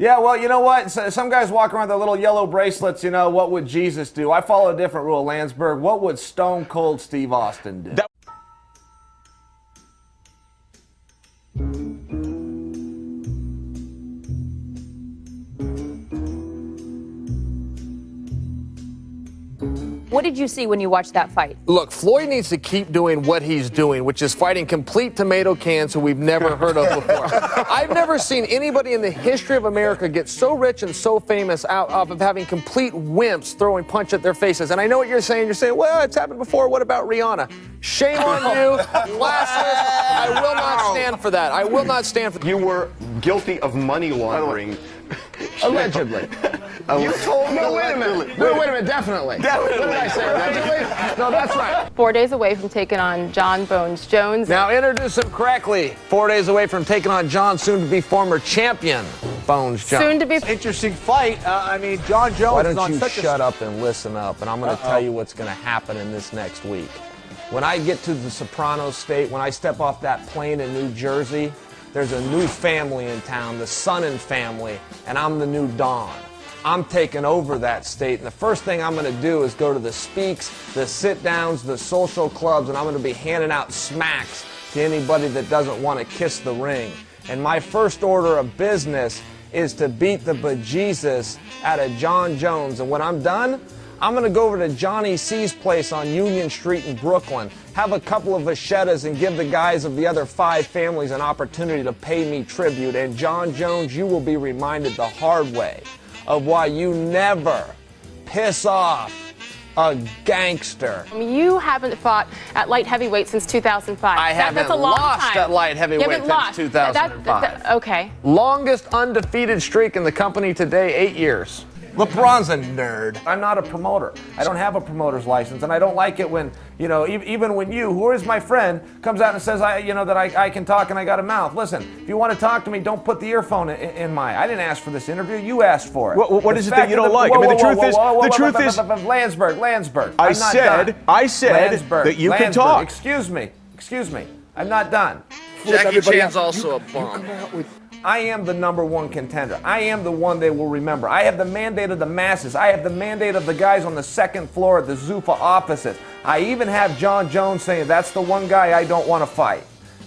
Yeah, well, you know what? Some guys walk around with their little yellow bracelets, what would Jesus do? I follow a different rule, Landsberg. What would Stone Cold Steve Austin do? What did you see when you watched that fight? Look, Floyd needs to keep doing what he's doing, which is fighting complete tomato cans who we've never heard of before. I've never seen anybody in the history of America get so rich and so famous out of having complete wimps throwing punch at their faces. And I know what you're saying. You're saying, well, it's happened before. What about Rihanna? Shame on you. Classless. I will not stand for that. I will not stand for that. You were guilty of money laundering. Allegedly. You told me. No, wait a minute. No, wait a minute. Definitely. Definitely. What did I say? Allegedly? No, that's right. 4 days away from taking on Jon Bones Jones. Now introduce him correctly. 4 days away from taking on Jon, soon-to-be former champion, Bones Jones. Soon to be. Interesting fight. Jon Jones Why is don't on you such shut up and listen up, and I'm going to tell you what's going to happen in this next week. When I get to the Soprano State, when I step off that plane in New Jersey, there's a new family in town, the Sonnen family, and I'm the new Don. I'm taking over that state, and the first thing I'm going to do is go to the speaks, the sit-downs, the social clubs, and I'm going to be handing out smacks to anybody that doesn't want to kiss the ring. And my first order of business is to beat the bejesus out of Jon Jones. And when I'm done, I'm going to go over to Johnny C's place on Union Street in Brooklyn, have a couple of vachetas, and give the guys of the other 5 families an opportunity to pay me tribute. And Jon Jones, you will be reminded the hard way of why you never piss off a gangster. You haven't fought at light heavyweight since 2005. I haven't that's a long lost time. at light heavyweight since 2005. Okay. Longest undefeated streak in the company today, 8 years. LeBron's a nerd. I'm not a promoter. I don't have a promoter's license, and I don't like it when, even when you, who is my friend, comes out and says, that I can talk and I got a mouth. Listen, if you want to talk to me, don't put the earphone in my. I didn't ask for this interview. You asked for it. What is it that you don't like? The truth is, Landsberg. I said that you can talk. Excuse me. I'm not done. Jackie Chan's also a bum. I am the #1 contender. I am the one they will remember. I have the mandate of the masses. I have the mandate of the guys on the second floor at the Zuffa offices. I even have Jon Jones saying that's the one guy I don't want to fight.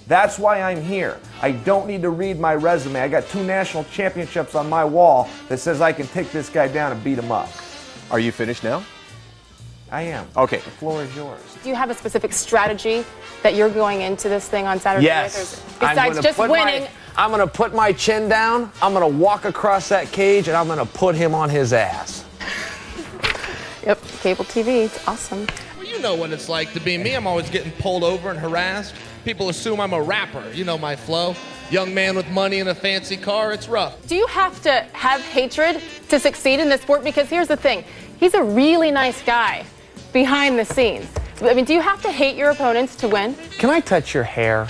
That's why I'm here. I don't need to read my resume. I got 2 national championships on my wall that says I can take this guy down and beat him up. Are you finished now? I am. Okay. The floor is yours. Do you have a specific strategy that you're going into this thing on Saturday? Yes. Besides just winning. I'm going to put my chin down, I'm going to walk across that cage, and I'm going to put him on his ass. Yep, cable TV, it's awesome. Well, you know what it's like to be me. I'm always getting pulled over and harassed. People assume I'm a rapper. You know my flow. Young man with money in a fancy car, it's rough. Do you have to have hatred to succeed in this sport? Because here's the thing, he's a really nice guy behind the scenes. Do you have to hate your opponents to win? Can I touch your hair?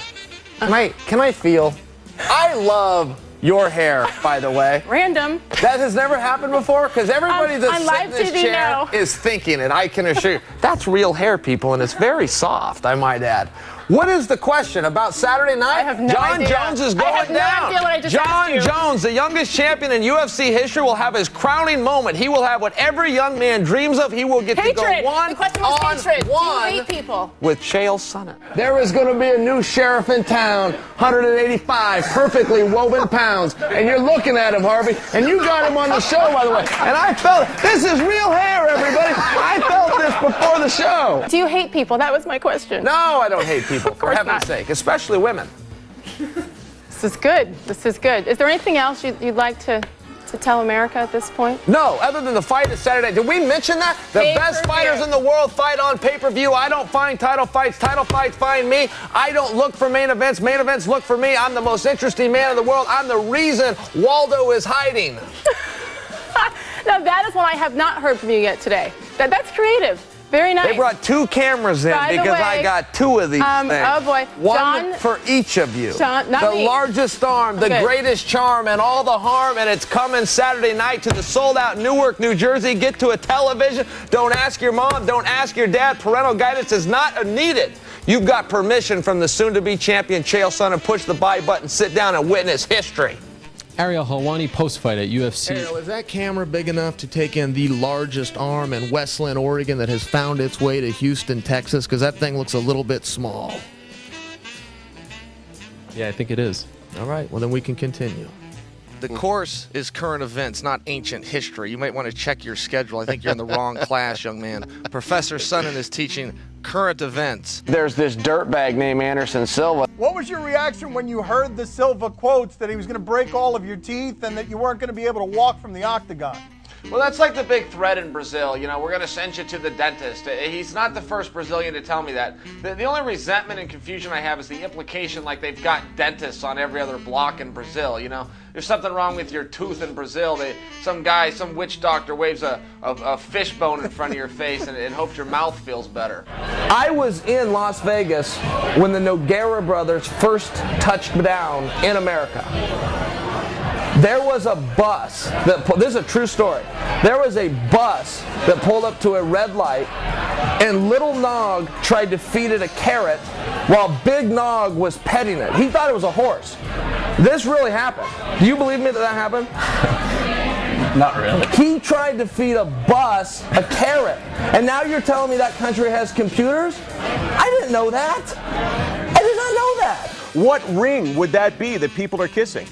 Can I feel? I love your hair, by the way. Random. That has never happened before, because everybody that's on sitting in this live TV chair now is thinking it, I can assure you. That's real hair, people, and it's very soft, I might add. What is the question about Saturday night? I have no Jon idea. Jones is going I have no down. idea what I just asked you. Jon Jones, the youngest champion in UFC history, will have his crowning moment. He will have what every young man dreams of. He will get to go one The question was on hatred. one Do you hate people? with Chael Sonnen. There is going to be a new sheriff in town, 185 perfectly woven pounds, and you're looking at him, Harvey, and you got him on the show, by the way. And I felt this is real hair, everybody. I felt this before the show. Do you hate people? That was my question. No, I don't hate people, for course heaven's not. sake, especially women. This is good. This is good. Is there anything else you'd like to tell America at this point? No, other than the fight is Saturday. Did we mention that? The best fighters in the world fight on pay-per-view. I don't find title fights find me. I don't look for main events look for me. I'm the most interesting man in the world. I'm the reason Waldo is hiding. Now that is one I have not heard from you yet today. That's creative. Very nice. They brought 2 cameras in because I got 2 of these things. Oh boy. One Jon, for each of you. Jon, not the me. largest arm, the Okay. greatest charm, and all the harm, and it's coming Saturday night to the sold-out Newark, New Jersey. Get to a television. Don't ask your mom. Don't ask your dad. Parental guidance is not needed. You've got permission from the soon-to-be champion Chael Sonnen. Push the buy button, sit down, and witness history. Ariel Helwani post-fight at UFC. Ariel, is that camera big enough to take in the largest arm in Westland, Oregon that has found its way to Houston, Texas? Because that thing looks a little bit small. Yeah, I think it is. All right, well, then we can continue. The course is current events, not ancient history. You might want to check your schedule. I think you're in the wrong class, young man. Professor Sonnen is teaching current events. There's this dirtbag named Anderson Silva. What was your reaction when you heard the Silva quotes that he was going to break all of your teeth and that you weren't going to be able to walk from the octagon? Well, that's like the big threat in Brazil. You know, we're going to send you to the dentist. He's not the first Brazilian to tell me that. The only resentment and confusion I have is the implication like they've got dentists on every other block in Brazil. You know, there's something wrong with your tooth in Brazil. Some guy, some witch doctor waves a fish bone in front of your face and hopes your mouth feels better. I was in Las Vegas when the Nogueira brothers first touched down in America. There was a bus this is a true story. There was a bus that pulled up to a red light, and Little Nog tried to feed it a carrot while Big Nog was petting it. He thought it was a horse. This really happened. Do you believe me that happened? Not really. He tried to feed a bus a carrot, and now you're telling me that country has computers? I didn't know that. I did not know that. What ring would that be that people are kissing?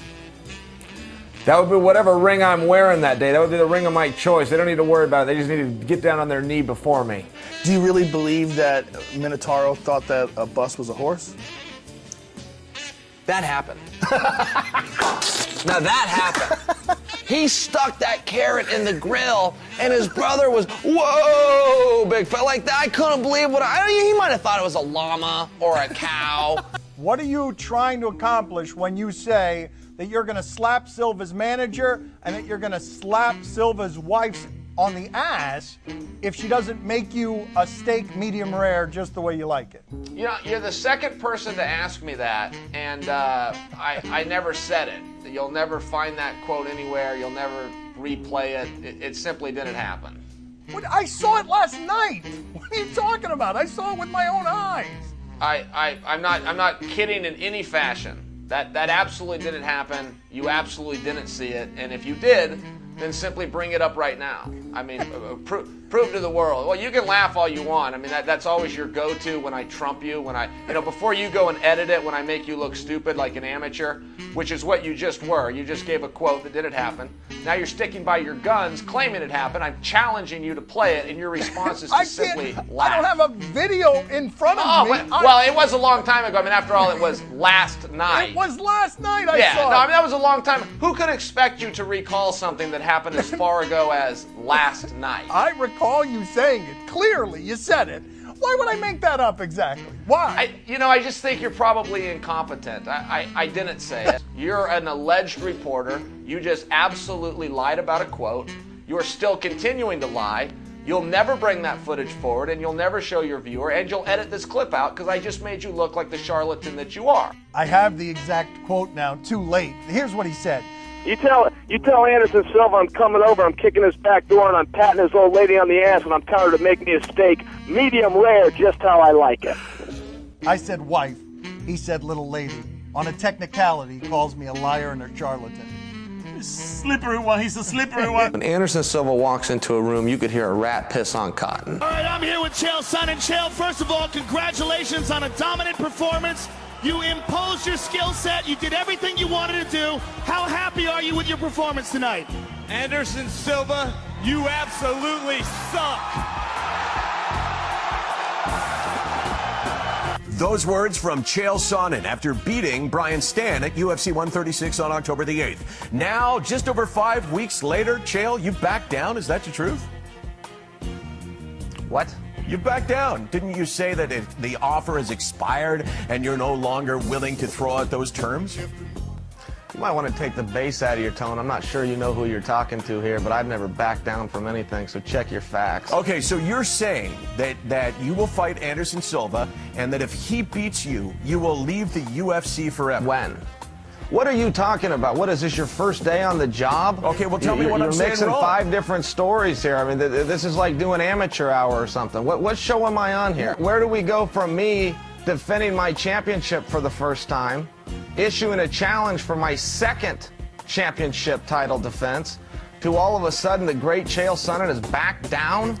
That would be whatever ring I'm wearing that day. That would be the ring of my choice. They don't need to worry about it. They just need to get down on their knee before me. Do you really believe that Minotauro thought that a bus was a horse? That happened. Now that happened. He stuck that carrot in the grill, and his brother was, whoa, big fella, like that. I couldn't believe he might have thought it was a llama or a cow. What are you trying to accomplish when you say that you're going to slap Silva's manager and that you're going to slap Silva's wife on the ass if she doesn't make you a steak medium rare just the way you like it? You know, you're the second person to ask me that, and I never said it. You'll never find that quote anywhere. You'll never replay it. It simply didn't happen. I saw it last night. What are you talking about? I saw it with my own eyes. I'm not kidding in any fashion. That absolutely didn't happen. You absolutely didn't see it. And if you did, then simply bring it up right now. I mean, prove to the world. Well, you can laugh all you want. I mean, that's always your go-to when I trump you. Before you go and edit it, when I make you look stupid like an amateur, which is what you just were. You just gave a quote that didn't happen. Now you're sticking by your guns, claiming it happened. I'm challenging you to play it, and your response is to simply laugh. I don't have a video in front of me. Well, it was a long time ago. I mean, after all, it was last night. It was last night I saw Yeah, it. no, I mean, that was a long time. Who could expect you to recall something that happened as far ago as last night? I recall you saying it. Clearly, you said it. Why would I make that up exactly? Why? I just think you're probably incompetent. I didn't say it. You're an alleged reporter. You just absolutely lied about a quote. You're still continuing to lie. You'll never bring that footage forward, and you'll never show your viewer, and you'll edit this clip out because I just made you look like the charlatan that you are. I have the exact quote now, too late. Here's what he said. You tell Anderson Silva I'm coming over, I'm kicking his back door, and I'm patting his old lady on the ass, and I'm telling her to make me a steak, medium rare, just how I like it. I said wife. He said little lady. On a technicality, he calls me a liar and a charlatan. Slippery one. He's a slippery one. When Anderson Silva walks into a room, you could hear a rat piss on cotton. All right, I'm here with Chael Sonnen. Chael, first of all, congratulations on a dominant performance. You imposed your skill set. You did everything you wanted to do. How happy are you with your performance tonight? Anderson Silva, you absolutely suck. Those words from Chael Sonnen after beating Brian Stann at UFC 136 on October the 8th. Now, just over 5 weeks later, Chael, you backed down. Is that the truth? What? You backed down. Didn't you say that the offer has expired and you're no longer willing to throw out those terms? You might want to take the bass out of your tone. I'm not sure you know who you're talking to here, but I've never backed down from anything, so check your facts. Okay, so you're saying that you will fight Anderson Silva and that if he beats you, you will leave the UFC forever. When? What are you talking about? What is this, your first day on the job? Okay, well tell me what I'm saying You're mixing wrong. 5 different stories here. I mean, this is like doing amateur hour or something. What show am I on here? Where do we go from me defending my championship for the first time, issuing a challenge for my second championship title defense to all of a sudden the great Chael Sonnen is back down?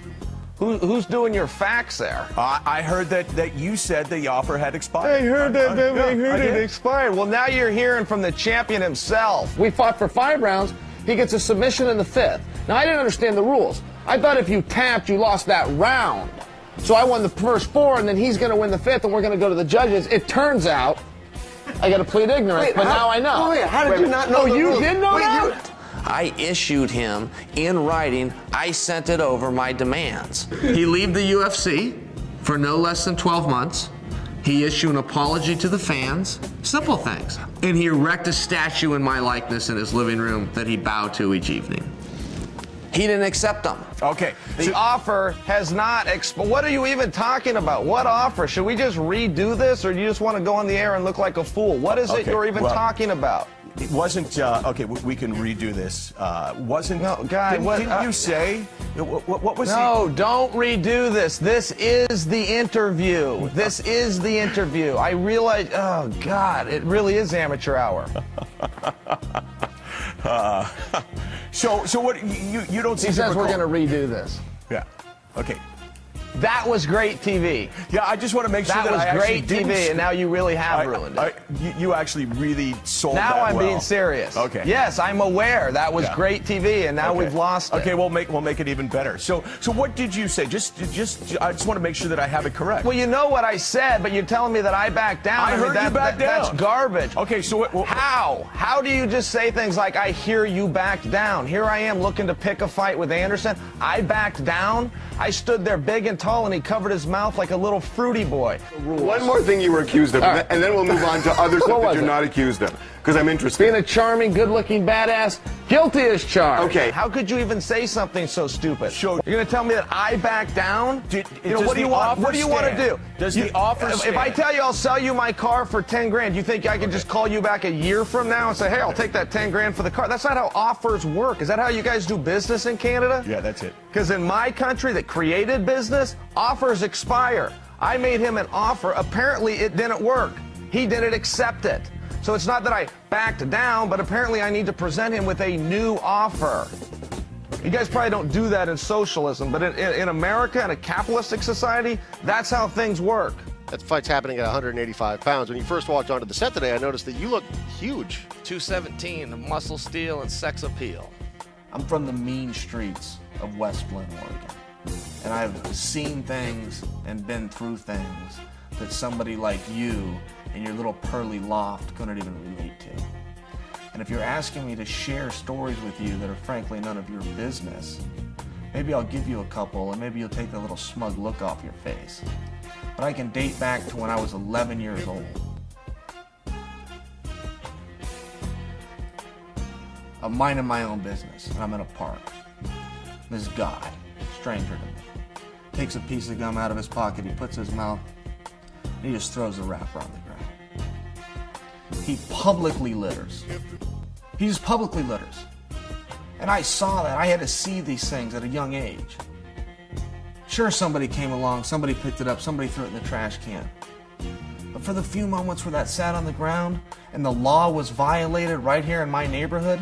Who's doing your facts there? I heard that you said the offer had expired. I heard it expired. Well, now you're hearing from the champion himself. We fought for 5 rounds. He gets a submission in the 5th. Now, I didn't understand the rules. I thought if you tapped, you lost that round. So I won the first 4, and then he's going to win the 5th, and we're going to go to the judges. It turns out I got to plead ignorance, but now I know. How did you not know the you rules? did know that? I issued him in writing, I sent it over my demands. He leave the UFC for no less than 12 months. He issue an apology to the fans. Simple things. And he erect a statue in my likeness in his living room that he bowed to each evening. He didn't accept them. Okay. The offer has not what are you even talking about? What offer? Should we just redo this, or do you just want to go on the air and look like a fool? What is it you're even talking about? It wasn't, okay, we can redo this. Wasn't, no, God, didn't you say, what was No, don't redo this. This is the interview. This is the interview. I realize, oh, God, it really is amateur hour. So what, you don't see. He says we're going to redo this. Yeah, okay. That was great TV. Yeah, I just want to make sure that was great TV, and now you really have ruined it. You actually really sold now that I'm well. being serious. Okay. Yes, I'm aware that was great TV, and now we've lost it. Okay, we'll make it even better. So what did you say? I just want to make sure that I have it correct. Well, you know what I said, but you're telling me that I backed down. I heard you back down. That's garbage. Okay, so how? How do you just say things like, I hear you backed down? Here I am looking to pick a fight with Anderson. I backed down. I stood there big and tall, and he covered his mouth like a little fruity boy. One more thing you were accused of, and then we'll move on to other stuff that you're not accused of, because I'm interested. Being a charming, good-looking badass, guilty as charged. Okay. How could you even say something so stupid? Sure. You're going to tell me that I backed down? What do you want? What do you want to do? Does the offer stand? If I tell you I'll sell you my car for 10 grand, you think I can just call you back a year from now and say, hey, I'll take that 10 grand for the car? That's not how offers work. Is that how you guys do business in Canada? Yeah, that's it. Because in my country that created business, offers expire. I made him an offer. Apparently, it didn't work. He didn't accept it. So it's not that I backed down, but apparently I need to present him with a new offer. You guys probably don't do that in socialism, but in America, in a capitalistic society, that's how things work. That fight's happening at 185 pounds. When you first walked onto the set today, I noticed that you look huge. 217, muscle steel and sex appeal. I'm from the mean streets of West Flint, Oregon. And I've seen things and been through things that somebody like you in your little pearly loft couldn't even relate to. And if you're asking me to share stories with you that are frankly none of your business, maybe I'll give you a couple and maybe you'll take a little smug look off your face. But I can date back to when I was 11 years old. I'm minding my own business and I'm in a park. This guy, stranger to me, takes a piece of gum out of his pocket, he puts his mouth, and he just throws the wrapper on the ground. He publicly litters. He just publicly litters. And I saw that. I had to see these things at a young age. Sure, somebody came along, somebody picked it up, somebody threw it in the trash can. But for the few moments where that sat on the ground and the law was violated right here in my neighborhood,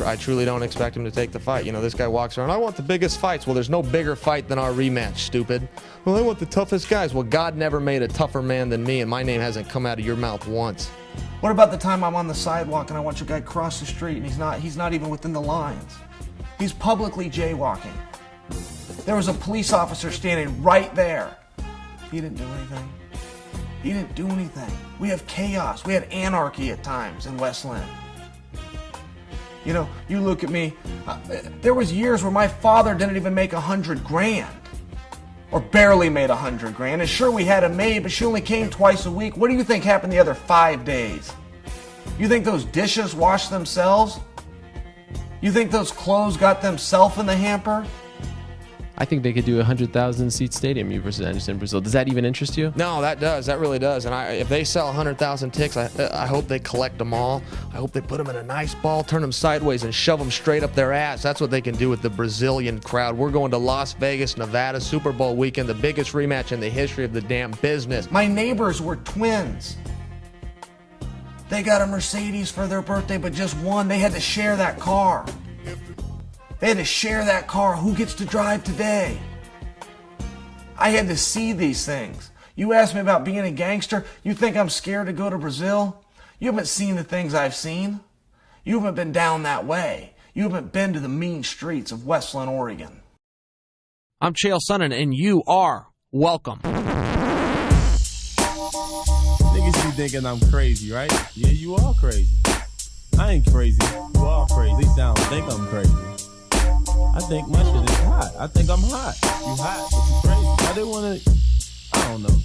I truly don't expect him to take the fight. You know, this guy walks around, I want the biggest fights. Well, there's no bigger fight than our rematch, stupid. Well, I want the toughest guys. Well, God never made a tougher man than me, and my name hasn't come out of your mouth once. what about the time I'm on the sidewalk and I watch a guy cross the street and he's not even within the lines? He's publicly jaywalking. There was a police officer standing right there. He didn't do anything. He didn't do anything. We have chaos. We have anarchy at times in West Lynn. You know, you look at me, there was years where my father didn't even make 100 grand. Or barely made 100 grand. And sure, we had a maid, but she only came twice a week. What do you think happened the other 5 days? You think those dishes washed themselves? You think those clothes got themselves in the hamper? I think they could do a 100,000 seat stadium versus Anderson in Brazil. Does that even interest you? No, that does. That really does. And if they sell 100,000 tickets, I hope they collect them all. I hope they put them in a nice ball, turn them sideways, and shove them straight up their ass. That's what they can do with the Brazilian crowd. We're going to Las Vegas, Nevada, Super Bowl weekend, the biggest rematch in the history of the damn business. My neighbors were twins. They got a Mercedes for their birthday, but just one. They had to share that car. They had to share that car. Who gets to drive today? I had to see these things. You ask me about being a gangster. You think I'm scared to go to Brazil? You haven't seen the things I've seen. You haven't been down that way. You haven't been to the mean streets of Westland, Oregon. I'm Chael Sonnen, and you are welcome. Niggas be thinking I'm crazy, right? Yeah, you are crazy. I ain't crazy. You are crazy. At least I don't think I'm crazy. I think my shit is hot. I think I'm hot. You hot, but you crazy. Why they wanna... I don't know.